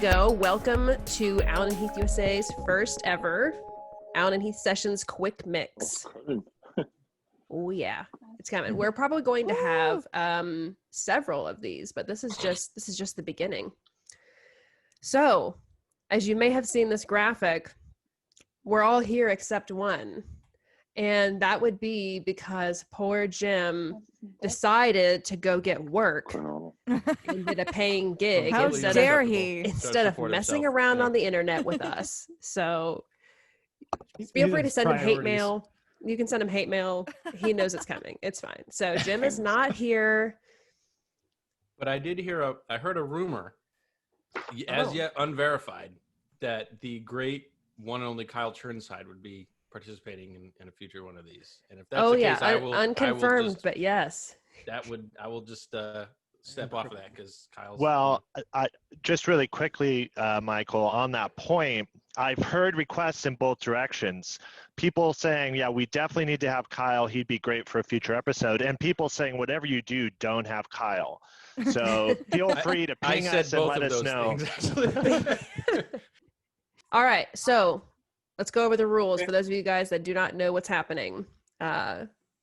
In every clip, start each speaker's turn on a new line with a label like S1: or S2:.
S1: go. Welcome to Alan and Heath USA's first ever Alan and Heath Sessions QuickMix. Oh yeah, it's coming. We're probably going to have several of these, but this is just the beginning. So, as you may have seen this graphic, we're all here except one. And that would be because poor Jim decided to go get work and did a paying gig instead of messing around on the internet with us. So feel free to send him hate mail. You can send him hate mail. He knows it's coming. It's fine. So Jim is not here.
S2: But I did hear I heard a rumor, as yet unverified, that the great one and only Kyle Churnside would be participating in a future one of these. And if that's the case,
S1: unconfirmed, but yes.
S2: I will just step off of that because Kyle's.
S3: Well, I just really quickly, Michael, on that point, I've heard requests in both directions. People saying, yeah, we definitely need to have Kyle. He'd be great for a future episode. And people saying, whatever you do, don't have Kyle. So feel free to ping us and let us know.
S1: All right. So let's go over the rules for those of you guys that do not know what's happening.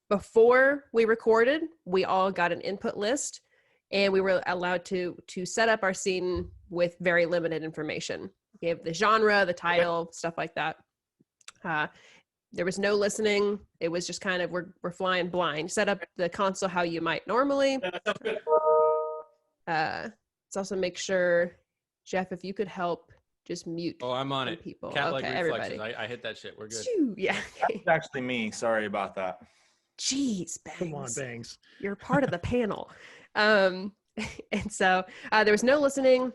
S1: Before we recorded, we all got an input list, and we were allowed to set up our scene with very limited information. We gave the genre, the title, stuff like that. There was no listening. It was just kind of, we're flying blind. Set up the console how you might normally. Let's also make sure, Jeff, if you could help just mute.
S2: Oh, I'm on it.
S1: People.
S2: Cat-like
S1: okay,
S2: reflexes.
S1: everybody.
S2: I hit that shit. We're good.
S1: Yeah.
S4: That's actually me. Sorry about that.
S1: Jeez, Bangs.
S5: Come on, Bangs.
S1: You're part of the panel. And so there was no listening.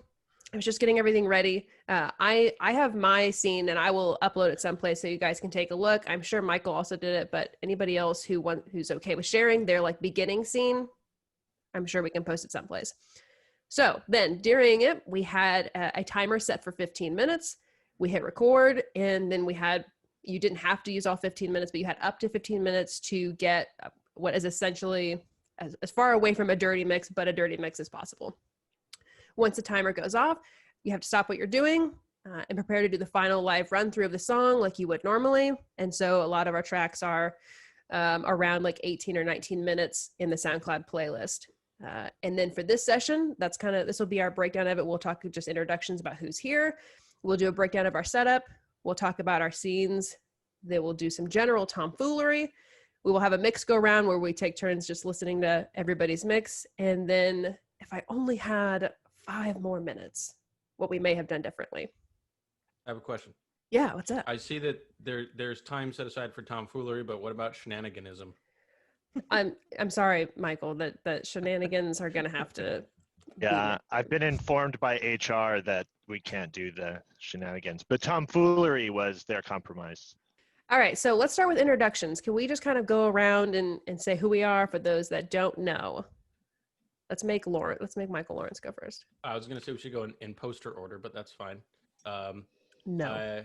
S1: I was just getting everything ready. I have my scene, and I will upload it someplace so you guys can take a look. I'm sure Michael also did it, but anybody else who's okay with sharing their beginning scene, I'm sure we can post it someplace. So then during it, we had a timer set for 15 minutes. We hit record, and then you didn't have to use all 15 minutes, but you had up to 15 minutes to get what is essentially as far away from a dirty mix, but a dirty mix as possible. Once the timer goes off, you have to stop what you're doing and prepare to do the final live run through of the song like you would normally. And so a lot of our tracks are around 18 or 19 minutes in the SoundCloud playlist. And then for this session, this will be our breakdown of it. We'll talk just introductions about who's here. We'll do a breakdown of our setup. We'll talk about our scenes. Then we'll do some general tomfoolery. We will have a mix go around where we take turns just listening to everybody's mix. And then if I only had 5 more minutes, what we may have done differently.
S2: I have a question.
S1: Yeah, what's up?
S2: I see that there's time set aside for tomfoolery, but what about shenaniganism?
S1: I'm sorry, Michael, that shenanigans are going to have to.
S3: Yeah, I've been informed by HR that we can't do the shenanigans, but tomfoolery was their compromise.
S1: All right, so let's start with introductions. Can we just kind of go around and say who we are for those that don't know? Let's make Michael Lawrence go first.
S2: I was going to say we should go in poster order, but that's fine.
S1: No.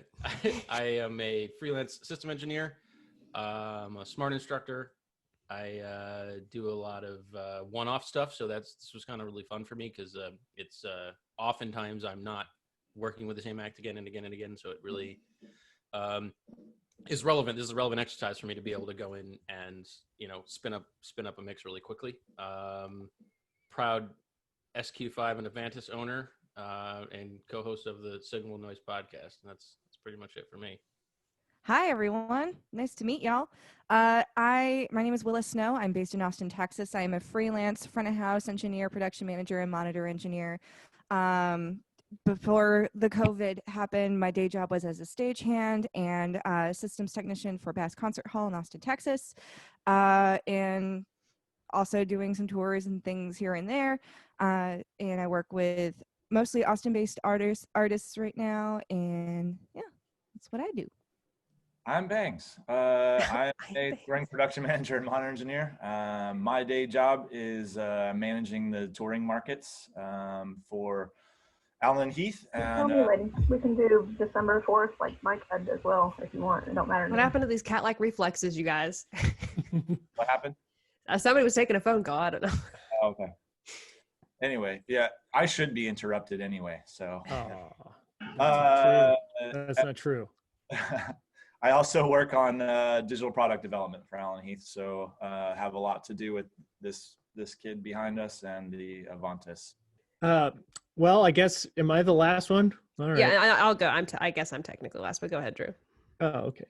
S2: I am a freelance system engineer. I'm a smart instructor. I do a lot of one-off stuff, so this was kind of really fun for me because it's oftentimes I'm not working with the same act again and again and again, so it really is relevant. This is a relevant exercise for me to be able to go in and spin up a mix really quickly. Proud SQ5 and Avantis owner and co-host of the Signal Noise podcast, and that's pretty much it for me.
S6: Hi, everyone. Nice to meet y'all. My name is Willa Snow. I'm based in Austin, Texas. I am a freelance front of house engineer, production manager, and monitor engineer. Before the COVID happened, my day job was as a stagehand and systems technician for Bass Concert Hall in Austin, Texas, and also doing some tours and things here and there. And I work with mostly Austin-based artists right now, and yeah, that's what I do.
S4: I'm Bangs. I'm a touring production manager and monitor engineer. My day job is managing the touring markets for Alan and Heath. And
S7: we can do December 4th, like Mike said as well, if you want. It don't matter.
S1: What happened to these cat-like reflexes, you guys?
S4: What happened?
S1: Somebody was taking a phone call. I don't know.
S4: Oh, okay. Anyway, yeah, I should be interrupted anyway. So,
S5: Oh, that's not
S4: uh,
S5: true. That's not true.
S4: I also work on digital product development for Allen Heath, so have a lot to do with this kid behind us and the Avantis.
S5: Well, I guess, am I the last one? All right.
S1: Yeah, I'll go. I guess I'm technically last, but go ahead, Drew.
S5: Oh, okay.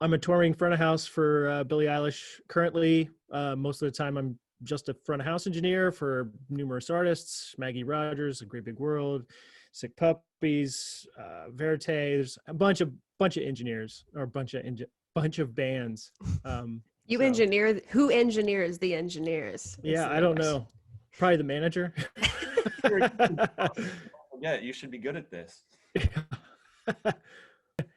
S5: I'm a touring front of house for Billie Eilish currently. Most of the time, I'm just a front of house engineer for numerous artists: Maggie Rogers, A Great Big World, Sick Puppies, Verite. There's a bunch of engineers, or bunch of bands.
S1: You
S5: so-
S1: engineer. Who engineers the engineers?
S5: Yeah, I don't know. Probably the manager.
S4: Yeah, you should be good at this.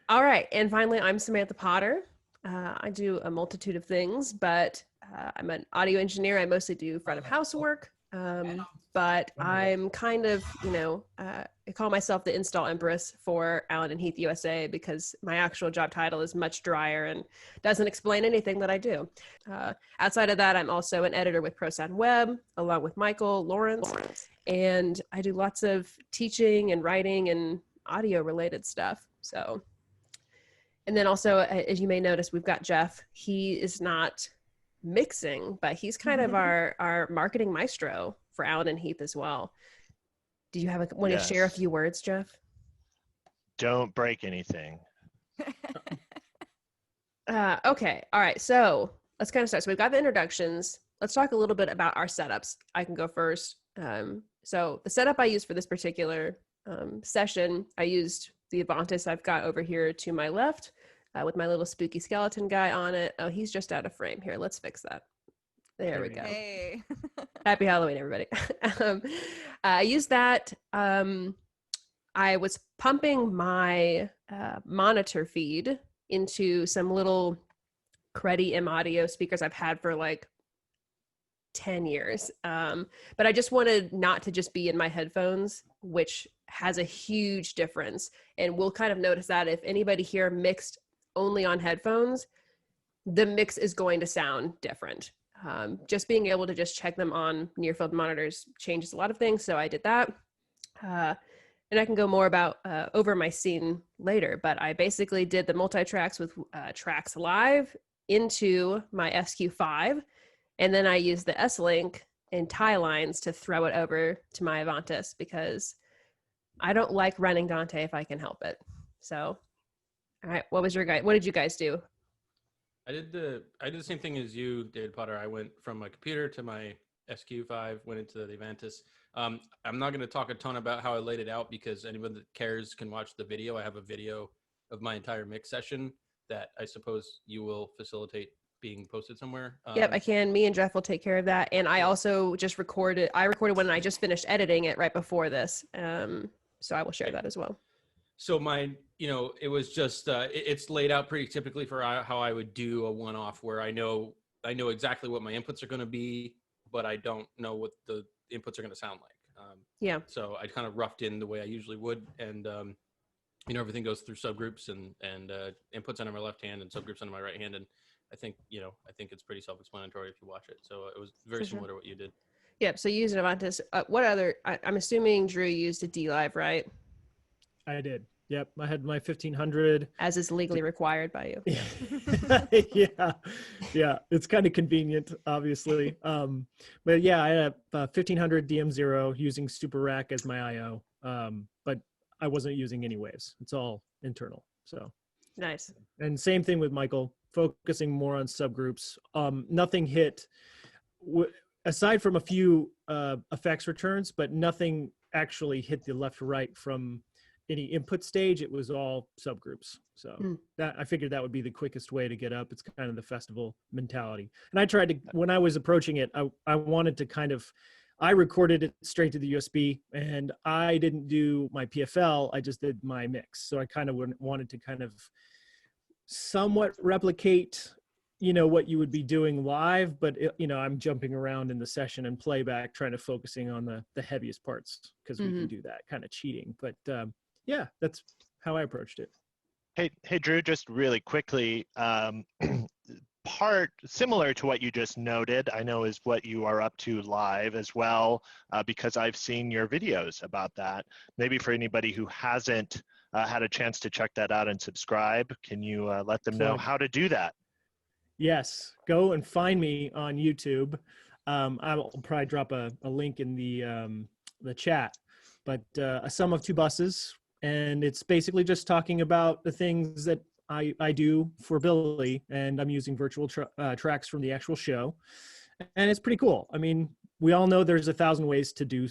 S1: All right, and finally, I'm Samantha Potter. I do a multitude of things, but I'm an audio engineer. I mostly do front of house work, but I'm kind of, I call myself the install empress for Allen and Heath USA because my actual job title is much drier and doesn't explain anything that I do. Outside of that, I'm also an editor with ProSound Web, along with Michael Lawrence, and I do lots of teaching and writing and audio related stuff. So, and then also, as you may notice, we've got Jeff. He is not mixing, but he's kind of our marketing maestro for Allen and Heath as well. Do you want to share a few words, Jeff?
S3: Don't break anything.
S1: Okay. All right. So let's kind of start. So we've got the introductions. Let's talk a little bit about our setups. I can go first. So the setup I used for this particular session, I used the Avantis I've got over here to my left with my little spooky skeleton guy on it. Oh, he's just out of frame. Here, let's fix that. There we go.
S6: Hey.
S1: Happy Halloween, everybody. I used that. I was pumping my monitor feed into some little cruddy M audio speakers I've had for like 10 years. But I just wanted not to just be in my headphones, which has a huge difference. And we'll kind of notice that if anybody here mixed only on headphones, the mix is going to sound different. Just being able to just check them on near field monitors changes a lot of things. So I did that. And I can go more about over my scene later, but I basically did the multi-tracks with tracks live into my SQ5. And then I used the S-Link and tie lines to throw it over to my Avantis because I don't like running Dante if I can help it. So, all right, what did you guys do?
S2: I did the same thing as you, David Potter. I went from my computer to my SQ5, went into the Avantis. I'm not going to talk a ton about how I laid it out because anyone that cares can watch the video. I have a video of my entire mix session that I suppose you will facilitate being posted somewhere.
S1: Yep, I can. Me and Jeff will take care of that. And I also just recorded when I just finished editing it right before this. So I will share that as well.
S2: So mine, it was just, it's laid out pretty typically for how I would do a one-off where I know exactly what my inputs are going to be, but I don't know what the inputs are going to sound like.
S1: Yeah.
S2: So I kind of roughed in the way I usually would. And, everything goes through subgroups and inputs under my left hand and subgroups under my right hand. And I think it's pretty self-explanatory if you watch it. So it was very similar to what you did.
S1: Yep. So you used an Avantis. What other, I'm assuming Drew used a D-Live, right?
S5: I did. Yep. I had my 1500.
S1: As is legally required by you.
S5: Yeah. It's kind of convenient, obviously. But yeah, I had a 1500 DM0 using Super Rack as my IO. But I wasn't using any waves. It's all internal. So
S1: nice.
S5: And same thing with Michael, focusing more on subgroups. Nothing hit, aside from a few effects returns, but nothing actually hit the left or right from any input stage. It was all subgroups. So that I figured that would be the quickest way to get up. It's kind of the festival mentality. And I tried to, when I was approaching it, I wanted to I recorded it straight to the USB and I didn't do my PFL. I just did my mix. So I kind of wanted to kind of somewhat replicate, what you would be doing live, but I'm jumping around in the session and playback, trying to focusing on the heaviest parts because we can do that, kind of cheating. But yeah, that's how I approached it.
S3: Hey, Drew, just really quickly, part similar to what you just noted, I know is what you are up to live as well, because I've seen your videos about that. Maybe for anybody who hasn't had a chance to check that out and subscribe, can you let them know how to do that?
S5: Yes, go and find me on YouTube. I'll probably drop a link in the chat, but A Sum of Two Buses, and it's basically just talking about the things that I do for Billy, and I'm using virtual tracks from the actual show, and it's pretty cool. I mean, we all know there's 1,000 ways to do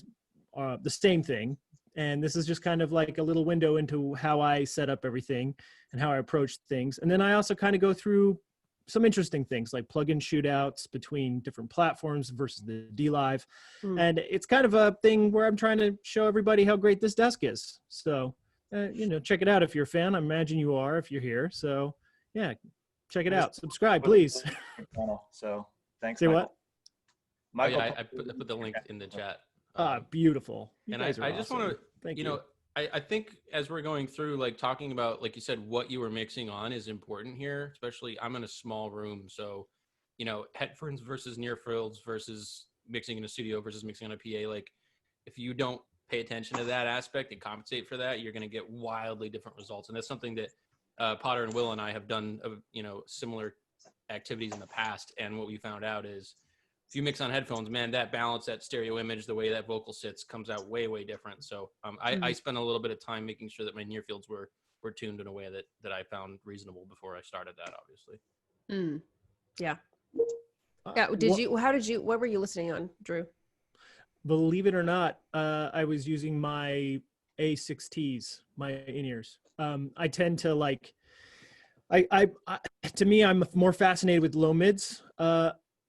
S5: the same thing, and this is just kind of like a little window into how I set up everything and how I approach things. And then I also kind of go through some interesting things like plug-in shootouts between different platforms versus the DLive. And it's kind of a thing where I'm trying to show everybody how great this desk is. So, check it out if you're a fan. I imagine you are if you're here. So yeah, check it out. Subscribe, please.
S4: So thanks.
S5: Say
S4: Michael.
S5: what?
S4: Michael,
S2: I put the link in the chat.
S5: Beautiful.
S2: And I just want to,
S5: Thank you.
S2: I think as we're going through, like talking about, like you said, what you were mixing on is important here, especially I'm in a small room. So, headphones versus near fields versus mixing in a studio versus mixing on a PA. Like if you don't pay attention to that aspect and compensate for that, you're going to get wildly different results. And that's something that Potter and Will and I have done, similar activities in the past. And what we found out is if you mix on headphones, man, that balance, that stereo image, the way that vocal sits comes out way, way different. So I spent a little bit of time making sure that my near fields were tuned in a way that I found reasonable before I started that, obviously.
S1: Yeah. What were you listening on, Drew?
S5: Believe it or not, I was using my A6Ts, my in-ears. I tend to like, to me, I'm more fascinated with low mids.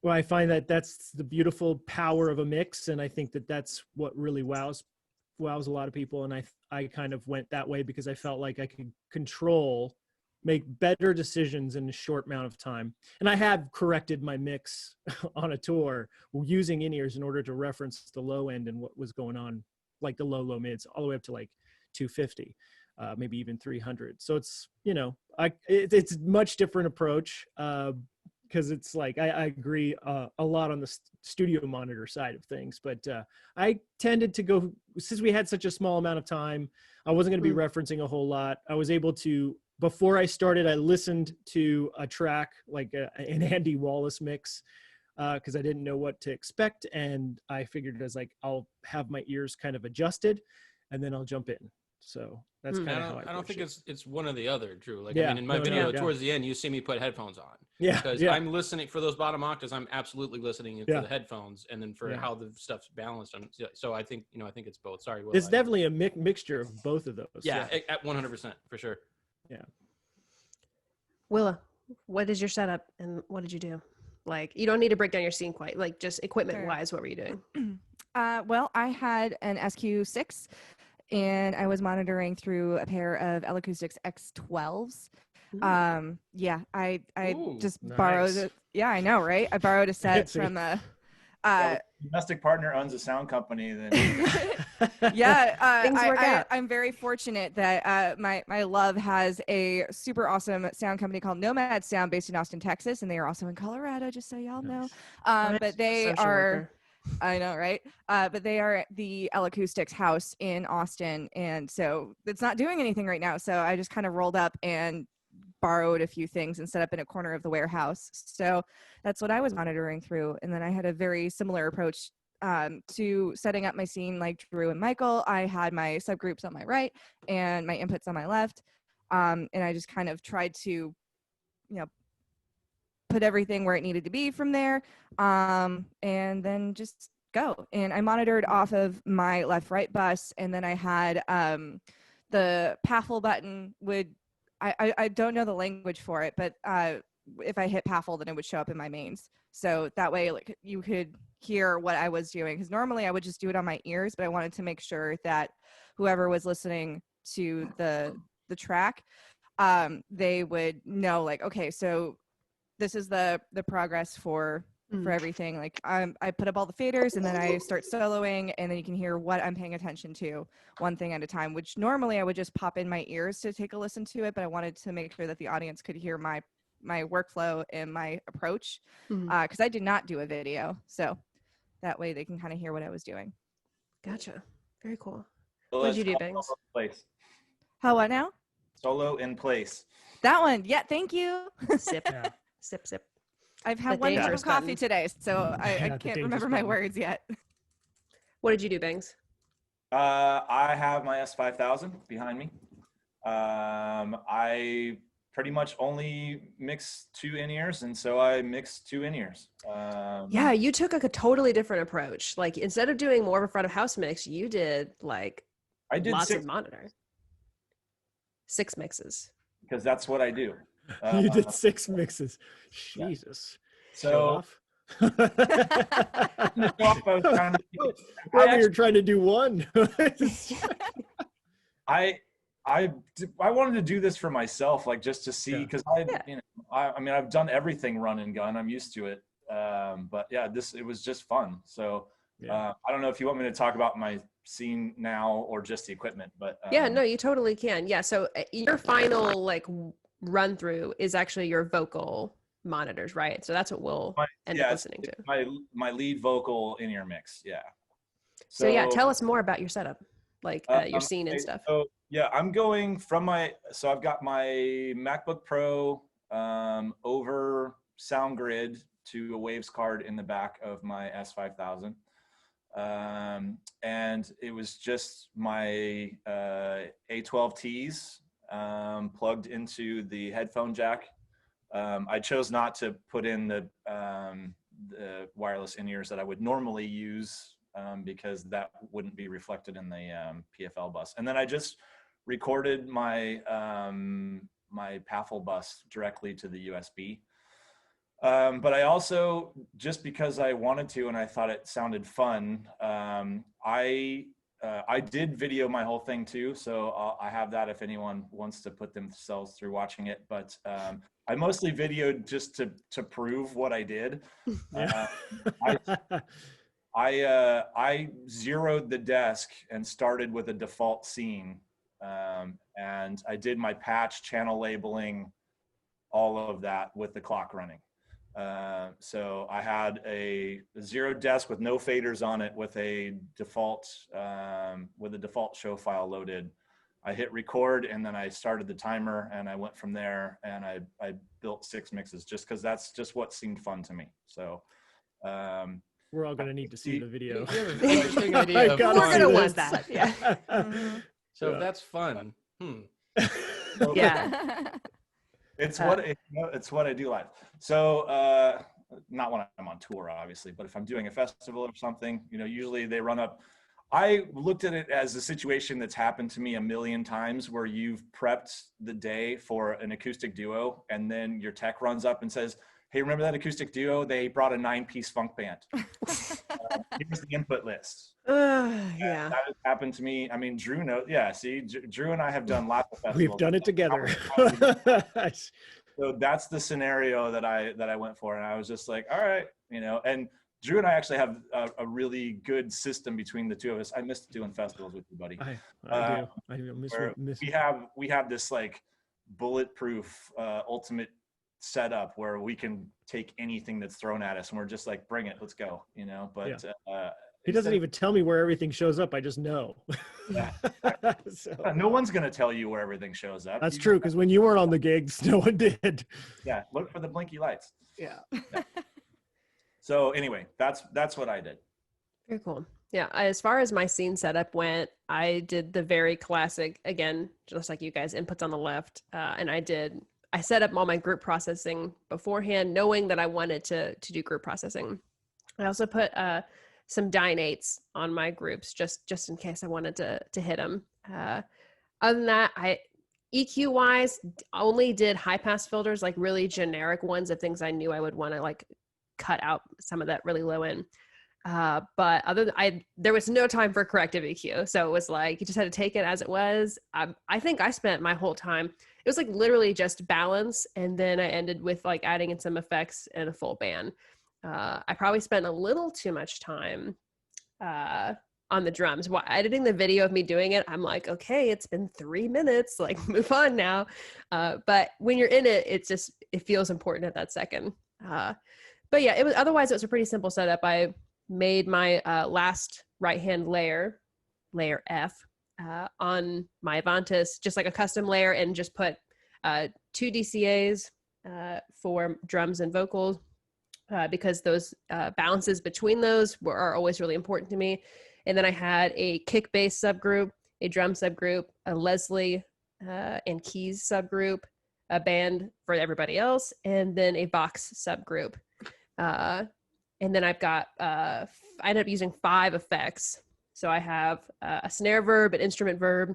S5: Well, I find that that's the beautiful power of a mix, and I think that that's what really wows a lot of people. And I kind of went that way because I felt like I could make better decisions in a short amount of time. And I have corrected my mix on a tour using in-ears in order to reference the low end and what was going on, like the low mids, all the way up to like 250, maybe even 300. So it's it's a much different approach. Because it's like I agree a lot on the studio monitor side of things, but I tended to go, since we had such a small amount of time, I wasn't going to be referencing a whole lot. I was able to, before I started, I listened to a track like an Andy Wallace mix because I didn't know what to expect, and I figured I'll have my ears kind of adjusted, and then I'll jump in. So that's kind of how
S2: I don't think it's one or the other, Drew. Like,
S5: yeah,
S2: I mean, in my video towards the end, you see me put headphones on.
S5: Yeah.
S2: Because I'm listening for those bottom octaves. I'm absolutely listening for the headphones, and then for how the stuff's balanced. So I think, I think it's both. Sorry, Will.
S5: It's definitely a mixture of both of those.
S2: Yeah, at 100% for sure.
S5: Yeah.
S1: Willa, what is your setup and what did you do? Like, you don't need to break down your scene quite. Like, just equipment wise, what were you doing?
S6: Well, I had an SQ6. And I was monitoring through a pair of L Acoustics X12s. I just borrowed it. Yeah, I know, right? I borrowed a set from a
S4: domestic partner owns a sound company. Then
S1: things work out.
S6: I'm very fortunate that my love has a super awesome sound company called Nomad Sound based in Austin, Texas, and they are also in Colorado, just so y'all know. But they are. I know, right? But they are the L Acoustics house in Austin, and so it's not doing anything right now. So I just kind of rolled up and borrowed a few things and set up in a corner of the warehouse. So that's what I was monitoring through. And then I had a very similar approach to setting up my scene like Drew and Michael. I had my subgroups on my right and my inputs on my left. And I just kind of tried to, put everything where it needed to be from there, and then just go. And I monitored off of my left-right bus, and then I had the PAFL button I don't know the language for it, but if I hit PAFL, then it would show up in my mains. So that way, like, you could hear what I was doing, because normally I would just do it on my ears, but I wanted to make sure that whoever was listening to the track, they would know, like, okay, so this is the progress for everything. Like, I put up all the faders, and then I start soloing, and then you can hear what I'm paying attention to one thing at a time, which normally I would just pop in my ears to take a listen to it, but I wanted to make sure that the audience could hear my my workflow and my approach,
S1: Mhm.
S6: because I did not do a video, so that way they can kind of hear what I was doing.
S1: Gotcha. Very cool.
S4: So
S1: What'd you
S4: let's
S1: do,
S4: call
S1: Bangs?
S4: Solo in Place.
S6: How, what now?
S4: Solo in Place.
S6: That one. Yeah, thank you.
S1: Sip,
S5: Yeah.
S1: sip.
S6: I've
S1: The
S6: had one cup
S1: dangerous
S6: of coffee
S1: button.
S6: today, so I
S5: Yeah, the
S6: can't
S5: dangerous
S6: remember my
S5: button.
S6: words yet.
S1: What did you do, Bangs?
S4: I have my S5000 behind me. I pretty much only mix 2 in-ears, and so I mix 2 in-ears.
S1: Yeah, you took like a totally different approach. Like instead of doing more of a front of house mix, you did like
S4: I did
S1: lots
S4: 6
S1: of monitor. 6 mixes.
S4: because that's what I do.
S5: You did 6 mixes.
S4: yeah.
S5: Jesus.
S4: So
S5: Show off.
S4: to show off, I was trying to-
S5: Earlier, you're trying to do one.
S4: I wanted to do this for myself, like just to see,
S5: Yeah.
S4: because
S1: Yeah.
S4: I mean, I've done everything run and gun. I'm used to it. But yeah, it was just fun. So
S5: Yeah.
S4: I don't know if you want me to talk about my scene now or just the equipment, but
S1: Yeah, no, you totally can. Yeah, so your final like run through is actually your vocal monitors, right? So that's what we'll end up listening to.
S4: my lead vocal in-ear mix. Yeah.
S1: So yeah, tell us more about your setup, like your scene and
S4: okay,
S1: stuff.
S4: So yeah, I'm going from so I've got my MacBook Pro over SoundGrid to a Waves card in the back of my S5000. And it was just my A12Ts plugged into the headphone jack. I chose not to put in the wireless in-ears that I would normally use because that wouldn't be reflected in the PFL bus. And then I just recorded my my PAFL bus directly to the USB. But I also, just because I wanted to and I thought it sounded fun, I did video my whole thing too, so I have that if anyone wants to put themselves through watching it. But I mostly videoed just to prove what I did.
S5: Yeah.
S4: I zeroed the desk and started with a default scene, and I did my patch, channel labeling, all of that with the clock running. So I had a zero desk with no faders on it with a default show file loaded. I hit record and then I started the timer and I went from there, and I built 6 mixes just because that's just what seemed fun to me. So
S5: we're all going to need to see the video.
S2: You have an interesting idea of
S1: We're
S2: fun.
S1: gonna want that. Yeah.
S2: So
S5: Yeah.
S2: if that's fun.
S1: Yeah.
S4: It's what I do live. So not when I'm on tour, obviously, but if I'm doing a festival or something, usually they run up. I looked at it as a situation that's happened to me a million times, where you've prepped the day for an acoustic duo and then your tech runs up and says, "Hey, remember that acoustic duo? They brought a 9-piece funk band. Here's the input list."
S1: Yeah.
S4: That has happened to me. I mean, Drew knows. Yeah, see, Drew and I have done lots of festivals.
S5: We've done it together.
S4: So that's the scenario that I went for, and I was just like, all right, and Drew and I actually have a really good system between the two of us. I missed doing festivals with you, buddy.
S5: I do. I miss.
S4: We have this like bulletproof ultimate setup where we can take anything that's thrown at us, and we're just like, bring it, let's go, But
S5: He doesn't even tell me where everything shows up. I just know.
S4: Yeah.
S5: So,
S4: no one's gonna tell you where everything shows up.
S5: that's true, because when you weren't on the gigs, no one did.
S4: Yeah, look for the blinky lights.
S1: Yeah.
S4: So anyway, that's what I did.
S1: Very cool. Yeah. As far as my scene setup went, I did the very classic, again, just like you guys, inputs on the left. And I set up all my group processing beforehand, knowing that I wanted to do group processing. I also put some dynates on my groups just in case I wanted to hit them. Other than that, EQ wise only did high pass filters, like really generic ones of things I knew I would want to like cut out some of that really low end. But there was no time for corrective EQ. So it was like, you just had to take it as it was. I think I spent my whole time, it was like literally just balance. And then I ended with like adding in some effects and a full band. I probably spent a little too much time on the drums. While editing the video of me doing it, I'm like, okay, it's been 3 minutes, like move on now. But when you're in it, it feels important at that second. But yeah, otherwise it was a pretty simple setup. I made my last right-hand layer F, on my Avantis, just like a custom layer, and just put 2 DCAs for drums and vocals, because those balances between those are always really important to me. And then I had a kick bass subgroup, a drum subgroup, a Leslie and keys subgroup, a band for everybody else, and then a box subgroup. And then I've got, I ended up using 5 effects. So I have a snare verb, an instrument verb,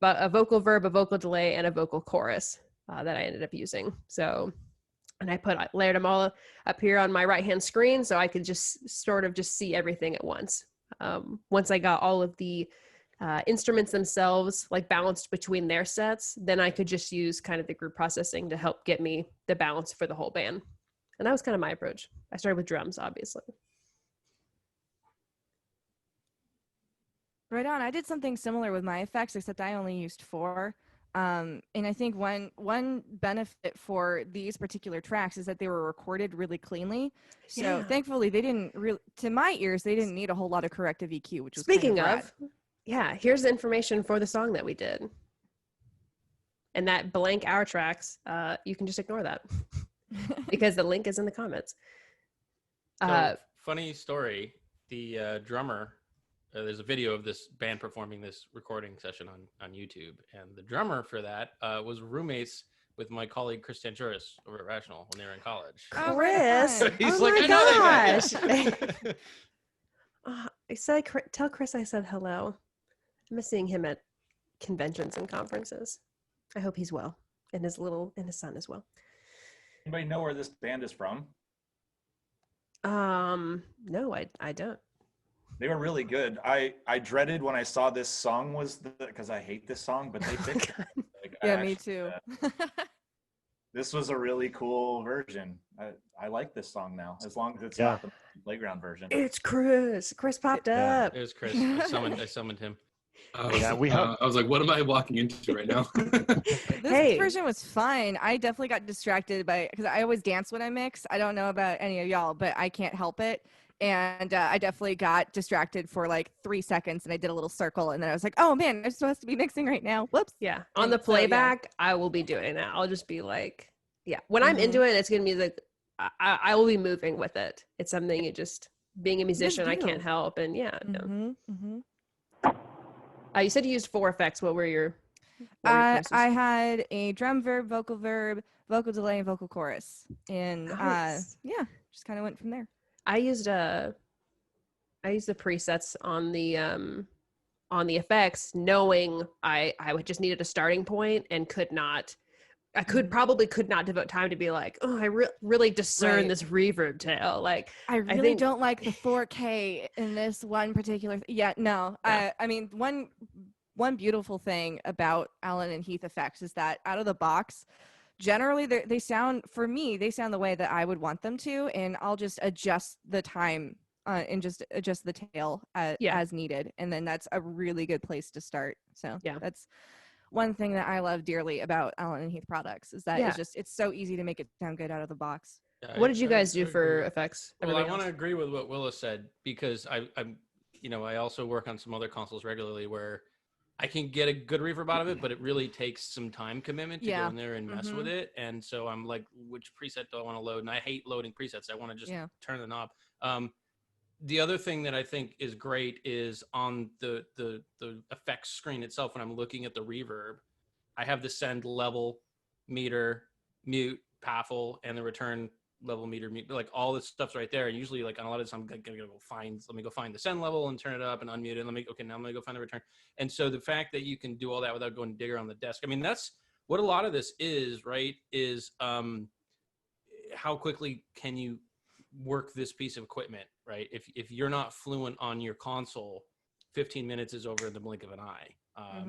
S1: a vocal verb, a vocal delay, and a vocal chorus that I ended up using. So, and I layered them all up here on my right-hand screen so I could just sort of just see everything at once. Once I got all of the instruments themselves like balanced between their sets, then I could just use kind of the group processing to help get me the balance for the whole band. And that was kind of my approach. I started with drums, obviously.
S6: Right on. I did something similar with my effects, except I only used 4. And I think one benefit for these particular tracks is that they were recorded really cleanly. So thankfully, they didn't really, to my ears, they didn't need a whole lot of corrective EQ, which was
S1: Speaking
S6: kind
S1: of, yeah, here's the information for the song that we did. And that blank hour tracks, you can just ignore that because the link is in the comments.
S2: So, funny story, the drummer, there's a video of this band performing this recording session on YouTube, and the drummer for that was roommates with my colleague Chris Tanchuris over at Rational when they were in college.
S1: Chris,
S2: He's
S1: oh
S2: like,
S1: my
S2: I know
S1: gosh.
S2: that guy.
S1: I said, tell Chris I said hello. I miss seeing him at conventions and conferences. I hope he's well, and his son as well.
S4: Anybody know where this band is from?
S1: No, I don't.
S4: They were really good. I dreaded when I saw this song because I hate this song, but they fixed it. Like,
S6: Yeah, me too.
S4: This was a really cool version. I like this song now, as long as it's not the playground version.
S1: It's Chris. Chris popped up.
S2: It was Chris. I summoned him.
S8: I was like, what am I walking into right now?
S6: This version was fine. I definitely got distracted because I always dance when I mix. I don't know about any of y'all, but I can't help it. And I definitely got distracted for like 3 seconds, and I did a little circle, and then I was like, oh man, I'm supposed to be mixing right now. Whoops.
S1: Yeah. On the playback, I will be doing that. I'll just be like, when I'm into it, it's going to be like, I will be moving with it. It's something being a musician, I can't help. And you said you used 4 effects. What were your
S6: I had a drum verb, vocal delay, and vocal chorus. And just kind of went from there.
S1: I used the presets on the effects, knowing I would just needed a starting point and could not devote time to be like, oh, I really discern this reverb tail. Like,
S6: I really don't like the 4K in this one particular. I mean, one beautiful thing about Alan and Heath effects is that out of the box, generally they sound the way that I would want them to, and I'll just adjust the time and just adjust the tail as needed, and then that's a really good place to start. So that's one thing that I love dearly about Alan and Heath products is that it's so easy to make it sound good out of the box.
S1: What did you guys do for effects?
S2: Well, I want to agree with what Willa said, because I also work on some other consoles regularly where I can get a good reverb out of it, but it really takes some time commitment to go in there and mess with it. And so I'm like, which preset do I want to load? And I hate loading presets. I want to just turn the knob. The other thing that I think is great is on the effects screen itself, when I'm looking at the reverb, I have the send level, meter, mute, baffle, and the return level, meter, mute, like all this stuff's right there. And usually, like on a lot of this, I'm gonna let me go find the send level and turn it up and unmute it. Now I'm gonna go find the return. And so the fact that you can do all that without going digger on the desk, I mean, that's what a lot of this is, right? Is how quickly can you work this piece of equipment, right? If you're not fluent on your console, 15 minutes is over in the blink of an eye.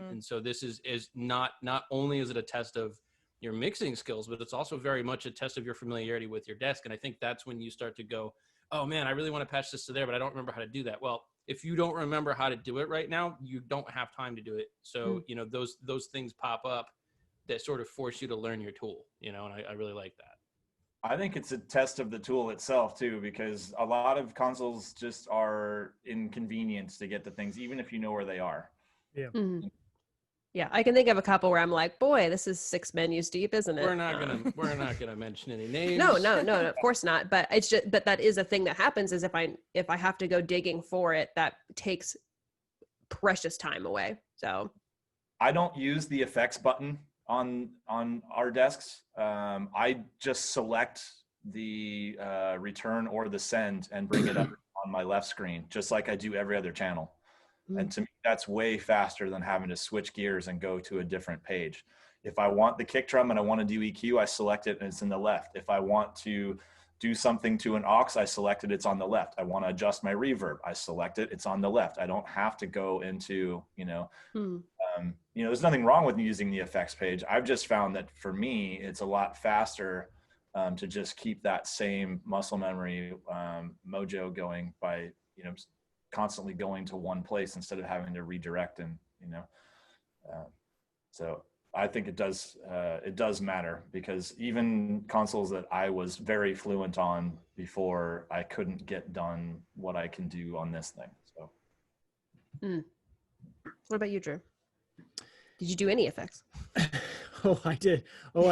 S2: And so this is not only is it a test of your mixing skills, but it's also very much a test of your familiarity with your desk. And I think that's when you start to go, oh man, I really want to patch this to there, but I don't remember how to do that. Well, if you don't remember how to do it right now, you don't have time to do it. So, you know, those things pop up that sort of force you to learn your tool, you know, and I really like that.
S4: I think it's a test of the tool itself too, because a lot of consoles just are inconvenience to get the things, even if you know where they are.
S5: Yeah.
S1: Mm-hmm. Yeah, I can think of a couple where I'm like, boy, this is 6 menus deep, isn't it?
S2: We're not gonna mention any names.
S1: No, of course not. But it's just, but that is a thing that happens, is if I have to go digging for it, that takes precious time away. So
S4: I don't use the effects button on our desks. I just select the return or the send and bring it up on my left screen, just like I do every other channel. And to me, that's way faster than having to switch gears and go to a different page. If I want the kick drum and I want to do EQ, I select it and it's in the left. If I want to do something to an aux, I select it, it's on the left. I want to adjust my reverb, I select it, it's on the left. I don't have to go into, you know, there's nothing wrong with using the effects page. I've just found that for me, it's a lot faster to just keep that same muscle memory mojo going by, you know, constantly going to one place instead of having to redirect. And so I think it does matter, because even consoles that I was very fluent on before, I couldn't get done what I can do on this thing. So
S1: what about you, Drew? Did you do any effects?
S5: I did.
S2: Drew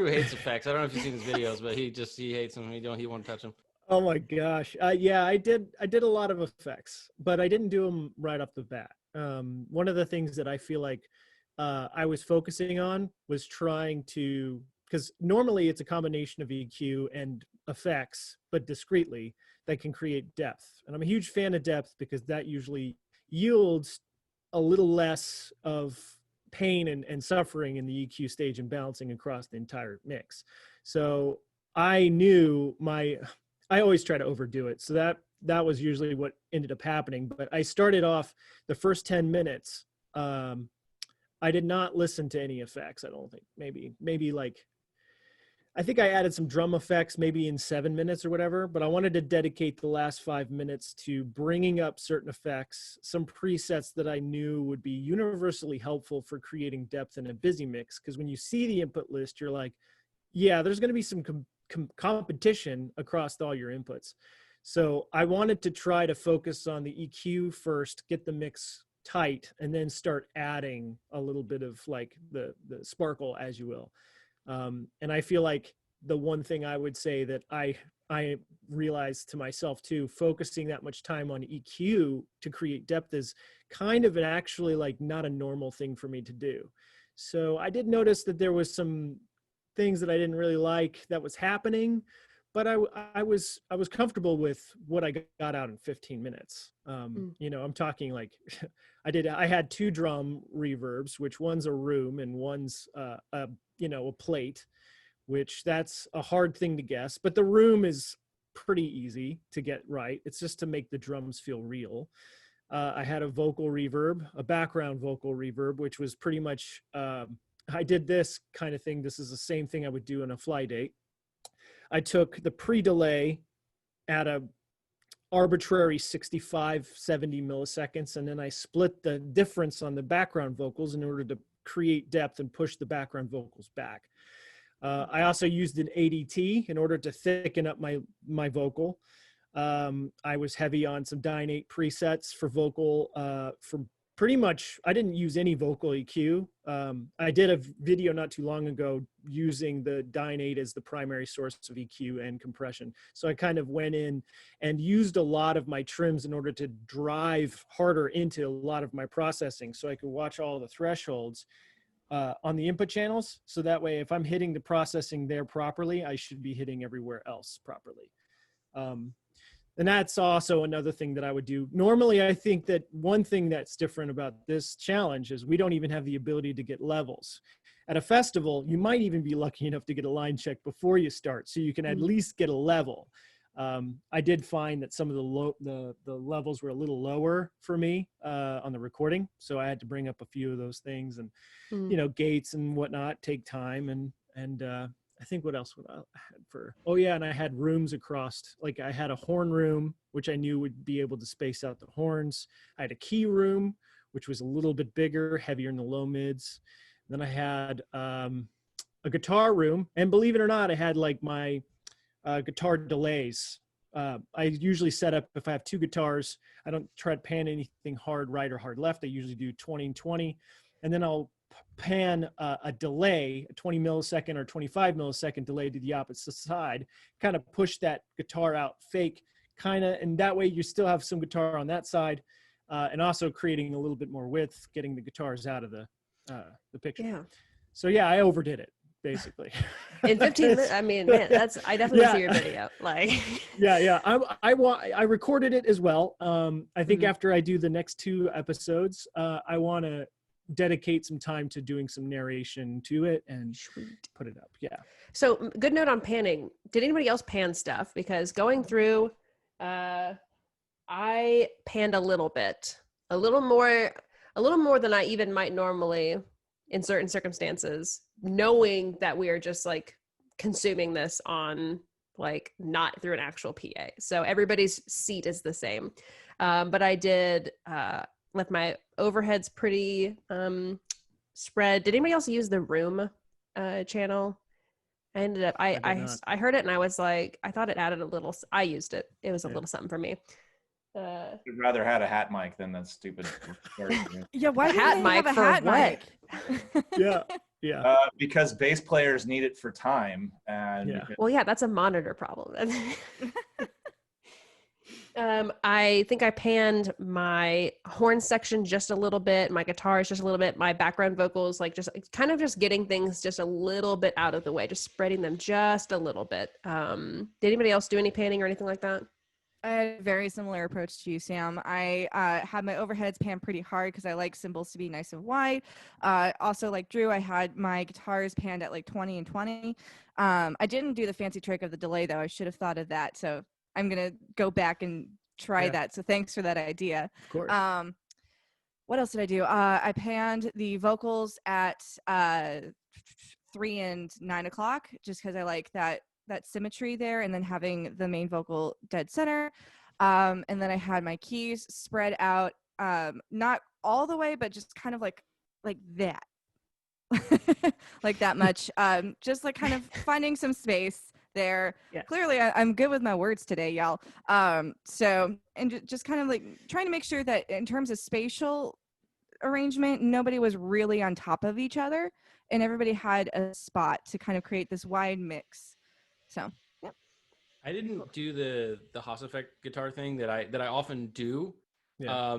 S2: hates effects. I don't know if you've seen his videos, but he hates them. He won't touch them.
S5: Oh my gosh. Yeah, I did a lot of effects, but I didn't do them right off the bat. One of the things that I feel like I was focusing on was trying to, because normally it's a combination of EQ and effects, but discreetly, that can create depth. And I'm a huge fan of depth because that usually yields a little less of pain and suffering in the EQ stage and balancing across the entire mix. So I knew I always try to overdo it. So that was usually what ended up happening. But I started off the first 10 minutes. I did not listen to any effects. I don't think. Maybe like, I think I added some drum effects maybe in 7 minutes or whatever, but I wanted to dedicate the last 5 minutes to bringing up certain effects, some presets that I knew would be universally helpful for creating depth in a busy mix. Because when you see the input list, you're like, yeah, there's going to be some competition across all your inputs. So I wanted to try to focus on the EQ first, get the mix tight, and then start adding a little bit of like the sparkle, as you will. And I feel like the one thing I would say that I realized to myself too, focusing that much time on EQ to create depth is kind of actually like not a normal thing for me to do. So I did notice that there was some things that I didn't really like that was happening, but I was comfortable with what I got out in 15 minutes. You know, I'm talking like I had 2 drum reverbs, which one's a room and one's a plate, which that's a hard thing to guess, but the room is pretty easy to get right. It's just to make the drums feel real. I had a vocal reverb, a background vocal reverb, which was pretty much, I did this kind of thing. This is the same thing I would do in a fly date. I took the pre-delay at a arbitrary 65, 70 milliseconds, and then I split the difference on the background vocals in order to create depth and push the background vocals back. I also used an ADT in order to thicken up my vocal. I was heavy on some Dyne 8 presets for vocal from pretty much, I didn't use any vocal EQ. I did a video not too long ago using the Dyne 8 as the primary source of EQ and compression. So I kind of went in and used a lot of my trims in order to drive harder into a lot of my processing so I could watch all the thresholds on the input channels. So that way, if I'm hitting the processing there properly, I should be hitting everywhere else properly. And that's also another thing that I would do. Normally, I think that one thing that's different about this challenge is we don't even have the ability to get levels. At a festival, you might even be lucky enough to get a line check before you start, so you can at least get a level. I did find that some of the levels were a little lower for me on the recording, so I had to bring up a few of those things, and you know, gates and whatnot take time, and I think what else would I had for, oh yeah, and I had rooms across, like I had a horn room, which I knew would be able to space out the horns. I had a key room, which was a little bit bigger, heavier in the low mids. Then I had a guitar room, and believe it or not, I had like my guitar delays. I usually set up, if I have two guitars, I don't try to pan anything hard right or hard left. I usually do 20 and 20, and then I'll pan a delay, a 20 millisecond or 25 millisecond delay to the opposite side, kind of push that guitar out fake, kind of, and that way you still have some guitar on that side, and also creating a little bit more width, getting the guitars out of the picture.
S1: Yeah.
S5: So yeah, I overdid it basically.
S1: In 15 minutes, I mean, man, I definitely see your video. Like,
S5: yeah. I recorded it as well. I think after I do the next 2 episodes, I want to dedicate some time to doing some narration to it and put it up. Yeah.
S1: So good note on panning. Did anybody else pan stuff? Because going through, I panned a little more than I even might normally in certain circumstances, knowing that we are just like consuming this on like not through an actual PA. So everybody's seat is the same. But I did left my overheads pretty spread. Did anybody else use the room channel? I ended up, I heard it and I was like, I thought it added a little, I used it. It was a little something for me.
S4: I'd rather had a hat mic than that stupid.
S6: Yeah, why do
S1: hat
S6: they
S1: mic
S6: have a
S1: for
S6: hat
S1: what?
S6: mic?
S5: Yeah.
S4: Because bass players need it for time. And because-
S1: Well, yeah, that's a monitor problem. I think I panned my horn section just a little bit, my guitars just a little bit, my background vocals, like just kind of just getting things just a little bit out of the way, just spreading them just a little bit. Did anybody else do any panning or anything like that?
S6: I had a very similar approach to you, Sam. I had my overheads pan pretty hard because I like cymbals to be nice and wide. Also, like Drew, I had my guitars panned at like 20 and 20. I didn't do the fancy trick of the delay, though. I should have thought of that. So I'm going to go back and try that. So thanks for that idea.
S5: Of course.
S6: What else did I do? I panned the vocals at 3 and 9 o'clock just because I like that symmetry there, and then having the main vocal dead center. And then I had my keys spread out, not all the way, but just kind of like that, like that much. Just like kind of finding some space there. Yeah. Clearly I'm good with my words today, y'all. So, and just kind of like trying to make sure that in terms of spatial arrangement, nobody was really on top of each other, and everybody had a spot to kind of create this wide mix. So, yeah.
S2: I didn't do the Haas effect guitar thing that I often do.
S5: Yeah.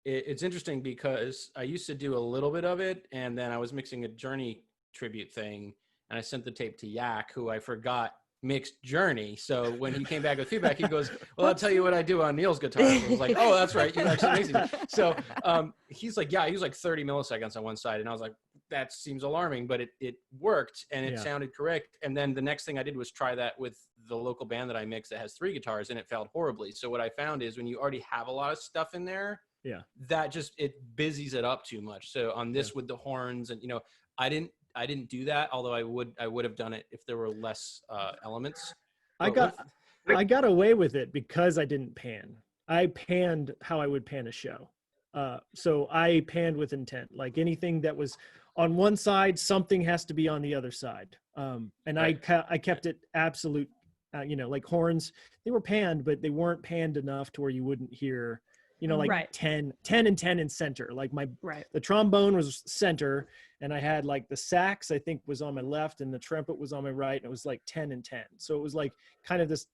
S2: It's interesting because I used to do a little bit of it, and then I was mixing a Journey tribute thing, and I sent the tape to Yak, who I forgot mixed Journey. So when he came back with feedback, he goes, "Well, I'll tell you what I do on Neil's guitar." And I was like, "Oh, that's right, you actually mixing it." So he's like, "Yeah, I use like 30 milliseconds on one side," and I was like, that seems alarming, but it worked and it sounded correct. And then the next thing I did was try that with the local band that I mix that has 3 guitars, and it failed horribly. So what I found is when you already have a lot of stuff in there, that just, it busies it up too much. So on this with the horns and, I didn't do that. Although I would have done it if there were less elements.
S5: I got away with it because I didn't pan. I panned how I would pan a show. So I panned with intent, like anything that was on one side, something has to be on the other side. And I kept it absolute, like horns, they were panned, but they weren't panned enough to where you wouldn't hear, 10 and 10 in center. Like the trombone was center, and I had like the sax, I think, was on my left, and the trumpet was on my right, and it was like 10 and 10. So it was like kind of this,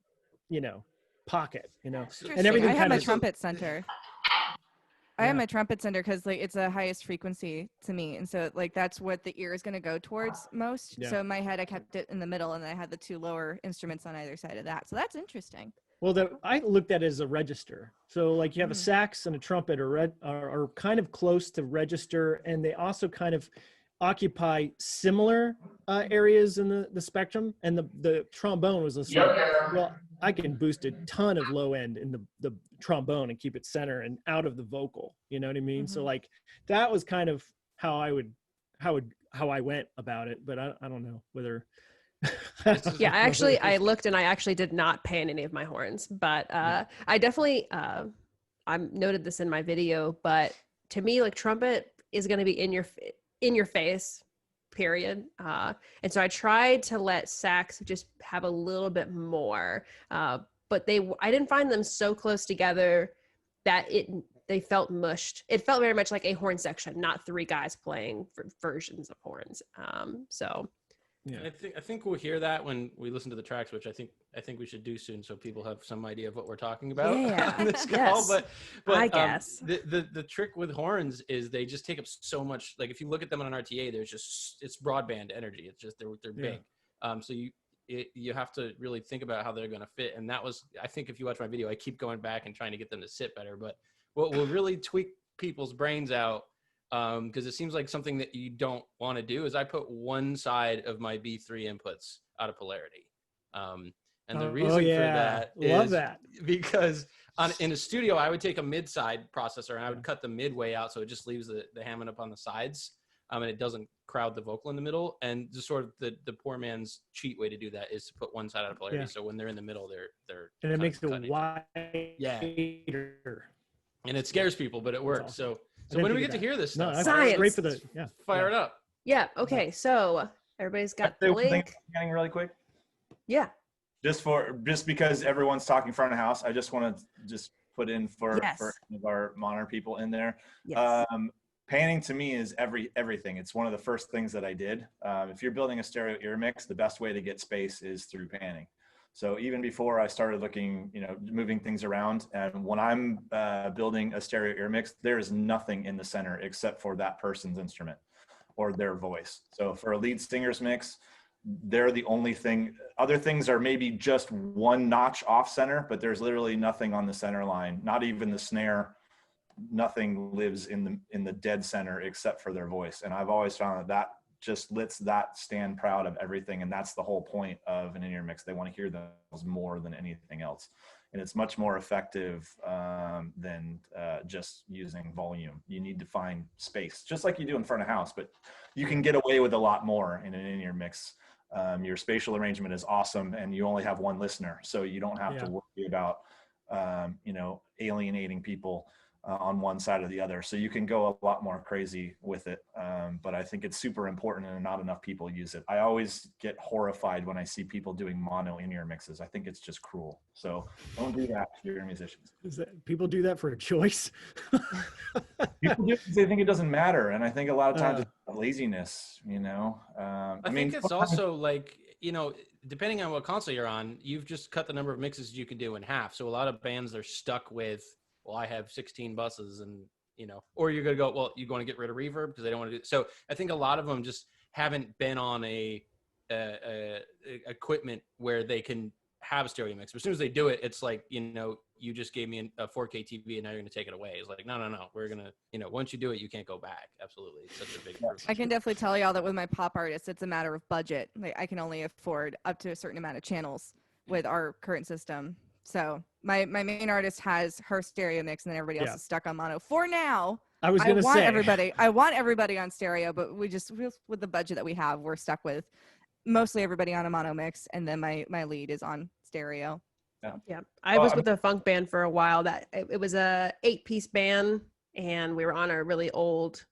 S5: pocket, and everything.
S6: I had my trumpet center. I have my trumpet center because like it's the highest frequency to me, and so like that's what the ear is going to go towards most. So in my head, I kept it in the middle, and then I had the 2 lower instruments on either side of that. So that's interesting.
S5: Well, I looked at it as a register. So like you have a sax and a trumpet are kind of close to register, and they also kind of occupy similar areas in the spectrum. And the trombone was like, well, I can boost a ton of low end in the trombone and keep it center and out of the vocal. You know what I mean? So like that was kind of how I went about it. But I don't know whether
S1: Yeah, I looked and I actually did not pan any of my horns, but I definitely I noted this in my video, but to me, like, trumpet is going to be in your face, period. And so I tried to let sax just have a little bit more, but I didn't find them so close together that they felt mushed. It felt very much like a horn section, not three guys playing versions of horns. So.
S5: Yeah.
S2: I think we'll hear that when we listen to the tracks, which I think we should do soon, so people have some idea of what we're talking about on this call.
S1: Yes.
S2: But
S1: I guess
S2: the trick with horns is they just take up so much. Like if you look at them on an RTA, it's broadband energy. It's just they're big. So you have to really think about how they're going to fit. And that was, I think, if you watch my video, I keep going back and trying to get them to sit better. But what will really tweak people's brains out, because it seems like something that you don't want to do, is I put one side of my B3 inputs out of polarity. And the reason for that is because in a studio, I would take a mid-side processor and I would cut the midway out, so it just leaves the Hammond up on the sides, and it doesn't crowd the vocal in the middle. And just sort of the poor man's cheat way to do that is to put one side out of polarity. Yeah. So when they're in the middle, they're
S5: and it makes it wider.
S2: Yeah. And it scares people, but it works. So when do we get to hear this stuff?
S5: No,
S1: Science.
S5: Great for
S2: Fire it up.
S1: Yeah. Okay. So everybody's got the link.
S4: Getting really quick.
S1: Yeah.
S4: Just because everyone's talking front of house, I just want to just put in for our monitor people in there.
S1: Yes.
S4: Panning to me is everything. It's one of the first things that I did. If you're building a stereo ear mix, the best way to get space is through panning. So even before I started looking, moving things around, and when I'm building a stereo ear mix, there is nothing in the center except for that person's instrument or their voice. So for a lead singer's mix, they're the only thing. Other things are maybe just one notch off center, but there's literally nothing on the center line, not even the snare. Nothing lives in the dead center except for their voice. And I've always found that just lets that stand proud of everything. And that's the whole point of an in-ear mix. They want to hear those more than anything else. And it's much more effective than just using volume. You need to find space, just like you do in front of house, but you can get away with a lot more in an in-ear mix. Your spatial arrangement is awesome, and you only have one listener. So you don't have to worry about, alienating people on one side or the other. So you can go a lot more crazy with it. But I think it's super important, and not enough people use it. I always get horrified when I see people doing mono in-ear mixes. I think it's just cruel. So don't do that to your musicians.
S5: People do that for a choice?
S4: People do it because they think it doesn't matter. And I think a lot of times it's laziness,
S2: I think it's also like, depending on what console you're on, you've just cut the number of mixes you can do in half. So a lot of bands are stuck with, well, I have 16 buses, and, or you're going to go, well, you're going to get rid of reverb because they don't want to do it. So I think a lot of them just haven't been on a equipment where they can have a stereo mix. But as soon as they do it, it's like, you just gave me a 4K TV and now you're going to take it away. It's like, no. We're going to, once you do it, you can't go back. Absolutely. It's such a big improvement.
S6: I can definitely tell y'all that with my pop artists, it's a matter of budget. Like, I can only afford up to a certain amount of channels with our current system. So my main artist has her stereo mix, and then everybody else is stuck on mono for now.
S5: I want
S6: everybody on stereo, but with the budget that we have, we're stuck with mostly everybody on a mono mix, and then my lead is on stereo.
S1: Yeah. I was with a funk band for a while. That it was a 8-piece band, and we were on a really old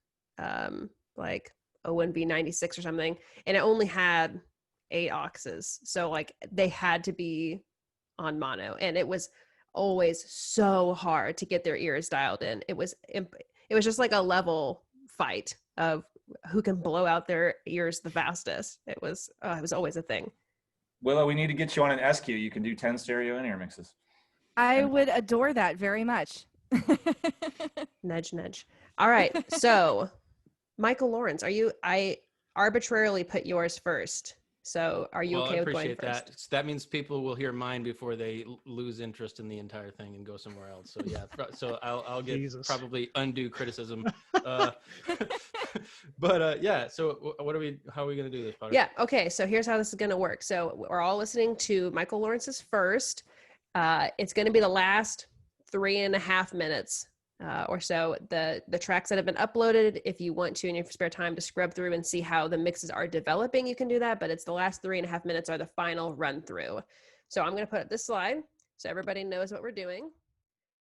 S1: like ONV 96 or something, and it only had 8 auxes. So like they had to be on mono, and it was always so hard to get their ears dialed in. It was just like a level fight of who can blow out their ears the fastest. It was always a thing.
S4: Willa, we need to get you on an SQ. You can do 10 stereo in-ear mixes.
S6: I would adore that very much.
S1: Nudge, nudge. All right. So Michael Lawrence, I arbitrarily put yours first. So are you okay with going first?
S2: That. That means people will hear mine before they lose interest in the entire thing and go somewhere else. So yeah, so I'll get probably undue criticism. But yeah, so how are we going to do this, Potter?
S1: Yeah, okay, so here's how this is going to work. So we're all listening to Michael Lawrence's first. It's going to be the last 3.5 minutes or so. The tracks that have been uploaded, if you want to in your spare time to scrub through and see how the mixes are developing, you can do that, but it's the last 3.5 minutes are the final run through. So I'm going to put up this slide so everybody knows what we're doing.